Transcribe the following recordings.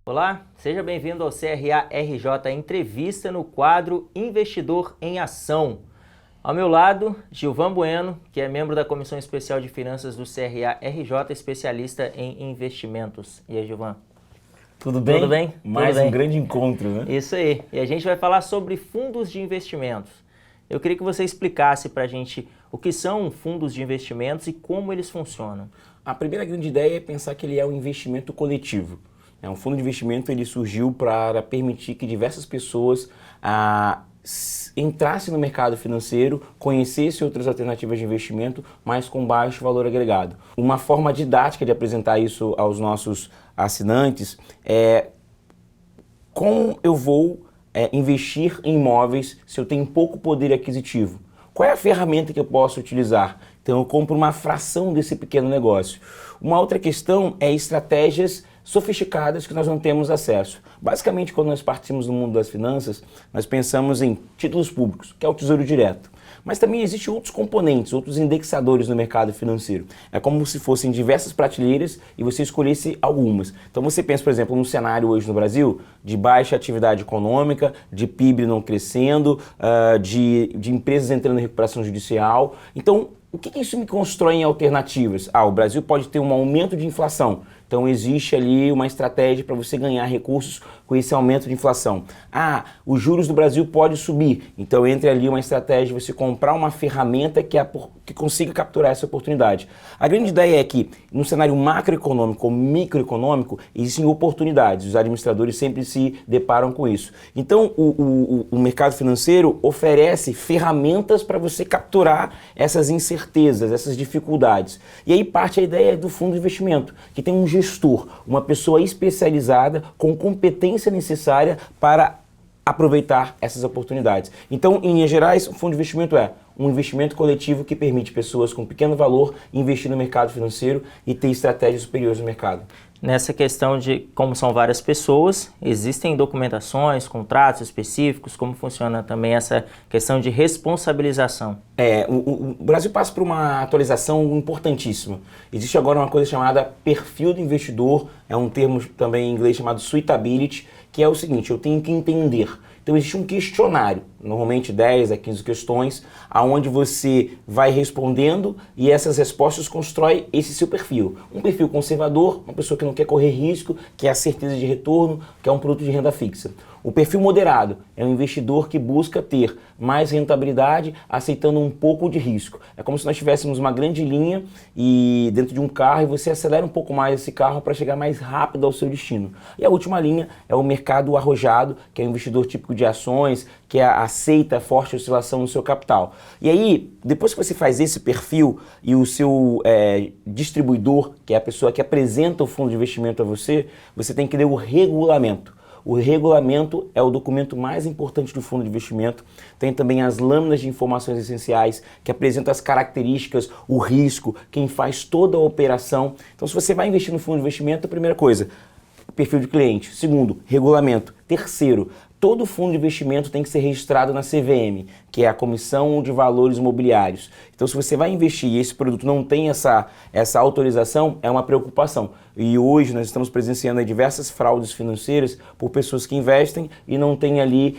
Olá, seja bem-vindo ao CRA RJ Entrevista no quadro Investidor em Ação. Ao meu lado, Gilvan Bueno, que é membro da Comissão Especial de Finanças do CRA RJ, especialista em investimentos. E aí, Gilvan? Tudo bem? Tudo bem? Mais Tudo bem. um grande encontro, né? Isso aí. E a gente vai falar sobre fundos de investimentos. Eu queria que você explicasse para a gente o que são fundos de investimentos e como eles funcionam. A primeira grande ideia é pensar que ele é um investimento coletivo. Um fundo de investimento ele surgiu para permitir que diversas pessoas entrassem no mercado financeiro, conhecessem outras alternativas de investimento, mas com baixo valor agregado. Uma forma didática de apresentar isso aos nossos assinantes é como eu vou investir em imóveis se eu tenho pouco poder aquisitivo. Qual é a ferramenta que eu posso utilizar? Então eu compro uma fração desse pequeno negócio. Uma outra questão é estratégias sofisticadas que nós não temos acesso. Basicamente, quando nós partimos do mundo das finanças, nós pensamos em títulos públicos, que é o Tesouro Direto. Mas também existem outros componentes, outros indexadores no mercado financeiro. É como se fossem diversas prateleiras e você escolhesse algumas. Então você pensa, por exemplo, num cenário hoje no Brasil de baixa atividade econômica, de PIB não crescendo, de empresas entrando em recuperação judicial. Então, o que isso me constrói em alternativas? O Brasil pode ter um aumento de inflação. Então existe ali uma estratégia para você ganhar recursos com esse aumento de inflação. Os juros do Brasil podem subir. Então entre ali uma estratégia de você comprar uma ferramenta que consiga capturar essa oportunidade. A grande ideia é que no cenário macroeconômico ou microeconômico existem oportunidades. Os administradores sempre se deparam com isso. Então o mercado financeiro oferece ferramentas para você capturar essas incertezas, essas dificuldades. E aí parte a ideia do fundo de investimento, que tem um gestor, uma pessoa especializada com competência necessária para aproveitar essas oportunidades. Então, em linhas gerais, o fundo de investimento é um investimento coletivo que permite pessoas com pequeno valor investir no mercado financeiro e ter estratégias superiores no mercado. Nessa questão de como são várias pessoas, existem documentações, contratos específicos, como funciona também essa questão de responsabilização? O Brasil passa por uma atualização importantíssima. Existe agora uma coisa chamada perfil do investidor, é um termo também em inglês chamado suitability, que é o seguinte, eu tenho que entender. Então existe um questionário, normalmente 10 a 15 questões, aonde você vai respondendo e essas respostas constroem esse seu perfil. Um perfil conservador, uma pessoa que não quer correr risco, quer a certeza de retorno, quer um produto de renda fixa. O perfil moderado é um investidor que busca ter mais rentabilidade, aceitando um pouco de risco. É como se nós tivéssemos uma grande linha e dentro de um carro e você acelera um pouco mais esse carro para chegar mais rápido ao seu destino. E a última linha é o mercado arrojado, que é um investidor típico de ações, que aceita forte oscilação no seu capital. E aí, depois que você faz esse perfil e o seu distribuidor, que é a pessoa que apresenta o fundo de investimento a você, você tem que ler o regulamento. O regulamento é o documento mais importante do fundo de investimento. Tem também as lâminas de informações essenciais que apresentam as características, o risco, quem faz toda a operação. Então, se você vai investir no fundo de investimento, a primeira coisa, perfil de cliente. Segundo, regulamento. Terceiro, todo fundo de investimento tem que ser registrado na CVM, que é a Comissão de Valores Imobiliários. Então, se você vai investir e esse produto não tem essa autorização, é uma preocupação. E hoje nós estamos presenciando diversas fraudes financeiras por pessoas que investem e não têm ali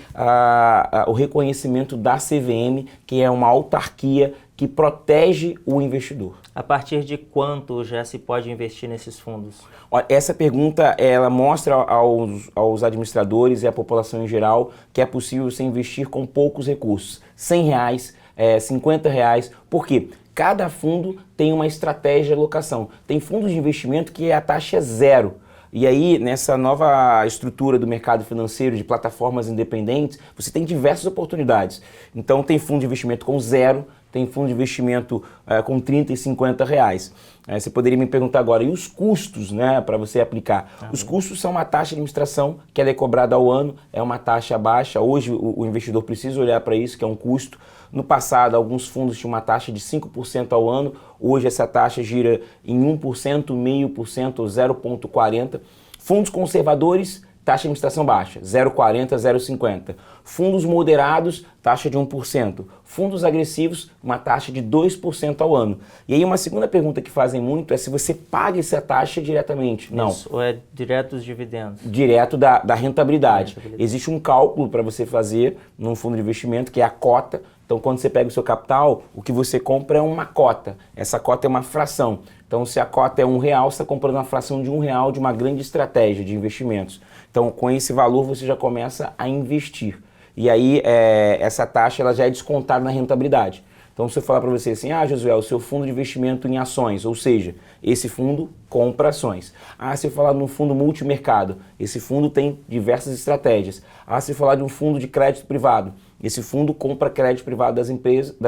o reconhecimento da CVM, que é uma autarquia que protege o investidor. A partir de quanto já se pode investir nesses fundos? Essa pergunta ela mostra aos administradores e à população em geral que é possível você investir com poucos recursos, R$100, R$50. Por quê? Cada fundo tem uma estratégia de alocação. Tem fundos de investimento que a taxa é zero. E aí, nessa nova estrutura do mercado financeiro, de plataformas independentes, você tem diversas oportunidades. Então, tem fundo de investimento com zero, tem fundo de investimento com R$30 e R$50. Você poderia me perguntar agora, e os custos, né, para você aplicar? Os custos são uma taxa de administração que ela é cobrada ao ano, é uma taxa baixa. Hoje, o investidor precisa olhar para isso, que é um custo. No passado, alguns fundos tinham uma taxa de 5% ao ano. Hoje, essa taxa gira em 1%, 0,5% ou 0,40%. Fundos conservadores, taxa de administração baixa, 0,40, 0,50. Fundos moderados, taxa de 1%. Fundos agressivos, uma taxa de 2% ao ano. E aí uma segunda pergunta que fazem muito é se você paga essa taxa diretamente. Não. Isso, ou é direto dos dividendos? Direto da rentabilidade. Existe um cálculo para você fazer num fundo de investimento, que é a cota. Então, quando você pega o seu capital, o que você compra é uma cota. Essa cota é uma fração. Então, se a cota é R$1, você está comprando uma fração de R$1 de uma grande estratégia de investimentos. Então, com esse valor, você já começa a investir. E aí, essa taxa ela já é descontada na rentabilidade. Então, se eu falar para você assim, Josué, o seu fundo de investimento em ações, ou seja, esse fundo compra ações. Se eu falar de um fundo multimercado, esse fundo tem diversas estratégias. Se eu falar de um fundo de crédito privado, esse fundo compra crédito privado das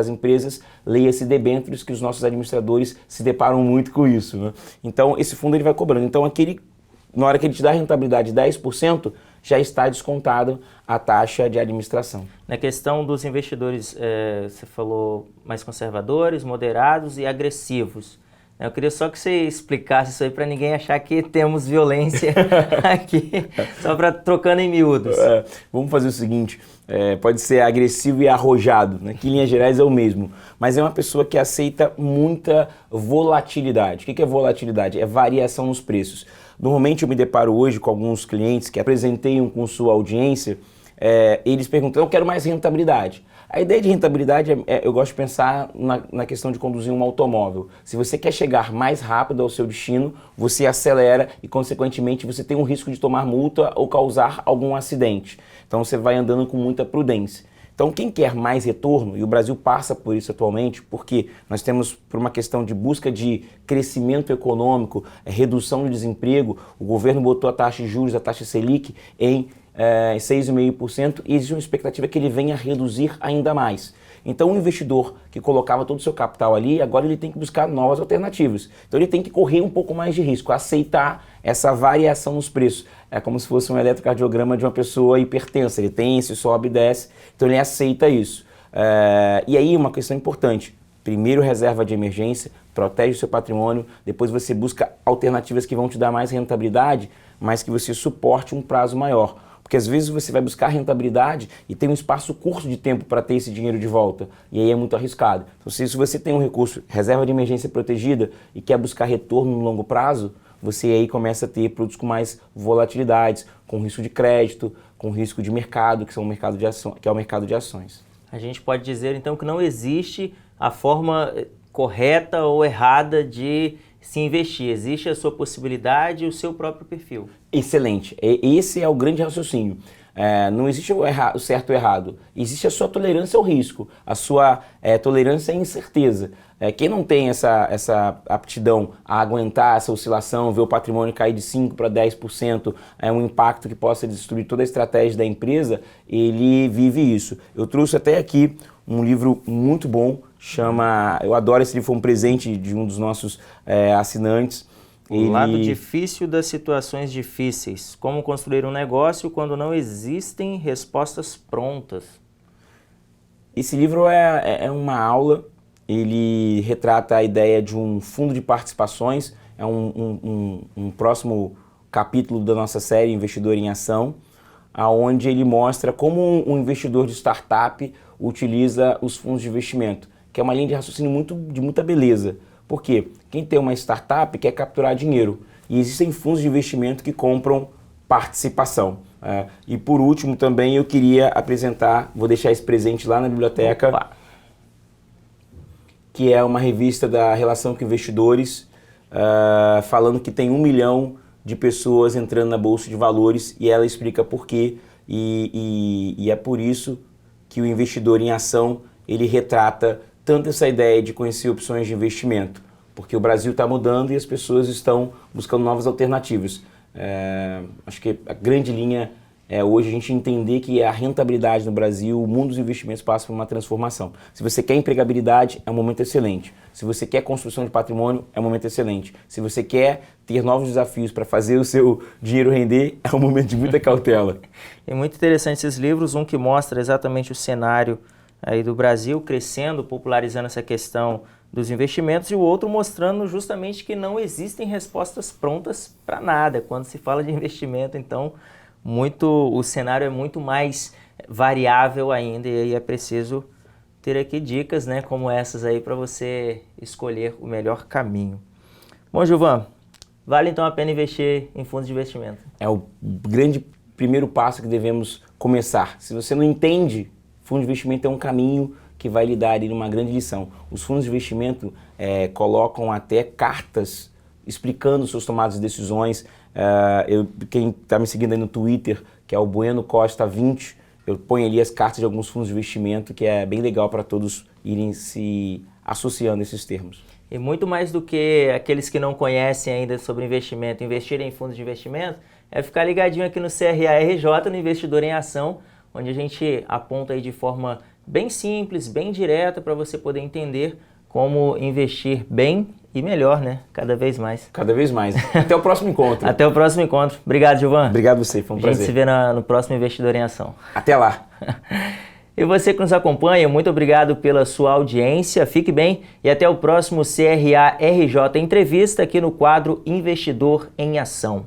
empresas, leia-se debêntures, que os nossos administradores se deparam muito com isso, né? Então, esse fundo ele vai cobrando. Então, na hora que ele te dá a rentabilidade de 10%, já está descontado a taxa de administração. Na questão dos investidores, você falou mais conservadores, moderados e agressivos. Eu queria só que você explicasse isso aí para ninguém achar que temos violência aqui, só para trocando em miúdos. Vamos fazer o seguinte, pode ser agressivo e arrojado, né? Que em linhas gerais é o mesmo, mas é uma pessoa que aceita muita volatilidade. O que é volatilidade? É variação nos preços. Normalmente eu me deparo hoje com alguns clientes que apresentei com sua audiência, eles perguntam, eu quero mais rentabilidade. A ideia de rentabilidade, eu gosto de pensar na questão de conduzir um automóvel. Se você quer chegar mais rápido ao seu destino, você acelera e, consequentemente, você tem um risco de tomar multa ou causar algum acidente. Então, você vai andando com muita prudência. Então, quem quer mais retorno, e o Brasil passa por isso atualmente, porque nós temos, por uma questão de busca de crescimento econômico, redução do desemprego, o governo botou a taxa de juros, a taxa Selic, em 6,5% e existe uma expectativa que ele venha a reduzir ainda mais. Então o investidor que colocava todo o seu capital ali, agora ele tem que buscar novas alternativas. Então ele tem que correr um pouco mais de risco, aceitar essa variação nos preços. É como se fosse um eletrocardiograma de uma pessoa hipertensa, ele tem, se sobe e desce, então ele aceita isso. E aí uma questão importante, primeiro reserva de emergência, protege o seu patrimônio, depois você busca alternativas que vão te dar mais rentabilidade, mas que você suporte um prazo maior. Porque às vezes você vai buscar rentabilidade e tem um espaço curto de tempo para ter esse dinheiro de volta. E aí é muito arriscado. Então, se você tem um recurso, reserva de emergência protegida, e quer buscar retorno no longo prazo, você aí começa a ter produtos com mais volatilidades, com risco de crédito, com risco de mercado, que é o mercado de ações. A gente pode dizer então que não existe a forma correta ou errada de se investir. Existe a sua possibilidade e o seu próprio perfil. Excelente. Esse é o grande raciocínio. Não existe o certo ou errado. Existe a sua tolerância ao risco, a sua tolerância à incerteza. Quem não tem essa aptidão a aguentar essa oscilação, ver o patrimônio cair de 5% para 10%, um impacto que possa destruir toda a estratégia da empresa, ele vive isso. Eu trouxe até aqui um livro muito bom, eu adoro esse livro, foi um presente de um dos nossos assinantes. O lado difícil das situações difíceis. Como construir um negócio quando não existem respostas prontas. Esse livro é uma aula, ele retrata a ideia de um fundo de participações, é um próximo capítulo da nossa série Investidor em Ação, onde ele mostra como um investidor de startup utiliza os fundos de investimento, que é uma linha de raciocínio de muita beleza. Por quê? Quem tem uma startup quer capturar dinheiro e existem fundos de investimento que compram participação. E por último também eu queria apresentar, vou deixar esse presente lá na biblioteca, Opa. Que é uma revista da Relação com Investidores, falando que tem 1 milhão de pessoas entrando na Bolsa de Valores e ela explica por quê e é por isso que o investidor em ação ele retrata tanto essa ideia de conhecer opções de investimento, porque o Brasil está mudando e as pessoas estão buscando novas alternativas. Acho que a grande linha é hoje a gente entender que a rentabilidade no Brasil, o mundo dos investimentos passa por uma transformação. Se você quer empregabilidade, é um momento excelente. Se você quer construção de patrimônio, é um momento excelente. Se você quer ter novos desafios para fazer o seu dinheiro render, é um momento de muita cautela. É muito interessante esses livros, um que mostra exatamente o cenário aí do Brasil crescendo, popularizando essa questão dos investimentos, e o outro mostrando justamente que não existem respostas prontas para nada quando se fala de investimento. Então, o cenário é muito mais variável ainda e aí é preciso ter aqui dicas, né, como essas aí para você escolher o melhor caminho. Bom, Gilvan, vale então a pena investir em fundos de investimento? É o grande primeiro passo que devemos começar. Se você não entende, fundo de investimento é um caminho que vai lhe dar ali uma grande lição. Os fundos de investimento colocam até cartas explicando suas tomadas de decisões. Quem está me seguindo aí no Twitter, que é o Bueno Costa 20, eu ponho ali as cartas de alguns fundos de investimento, que é bem legal para todos irem se associando a esses termos. E muito mais do que aqueles que não conhecem ainda sobre investimento, investirem em fundos de investimento, é ficar ligadinho aqui no CRA-RJ, no Investidor em Ação, onde a gente aponta aí de forma bem simples, bem direta, para você poder entender como investir bem e melhor, né? Cada vez mais. Cada vez mais. Até o próximo encontro. Até o próximo encontro. Obrigado, Gilvan. Obrigado a você, foi um prazer. A gente se vê no próximo Investidor em Ação. Até lá. E você que nos acompanha, muito obrigado pela sua audiência, fique bem e até o próximo CRA-RJ Entrevista aqui no quadro Investidor em Ação.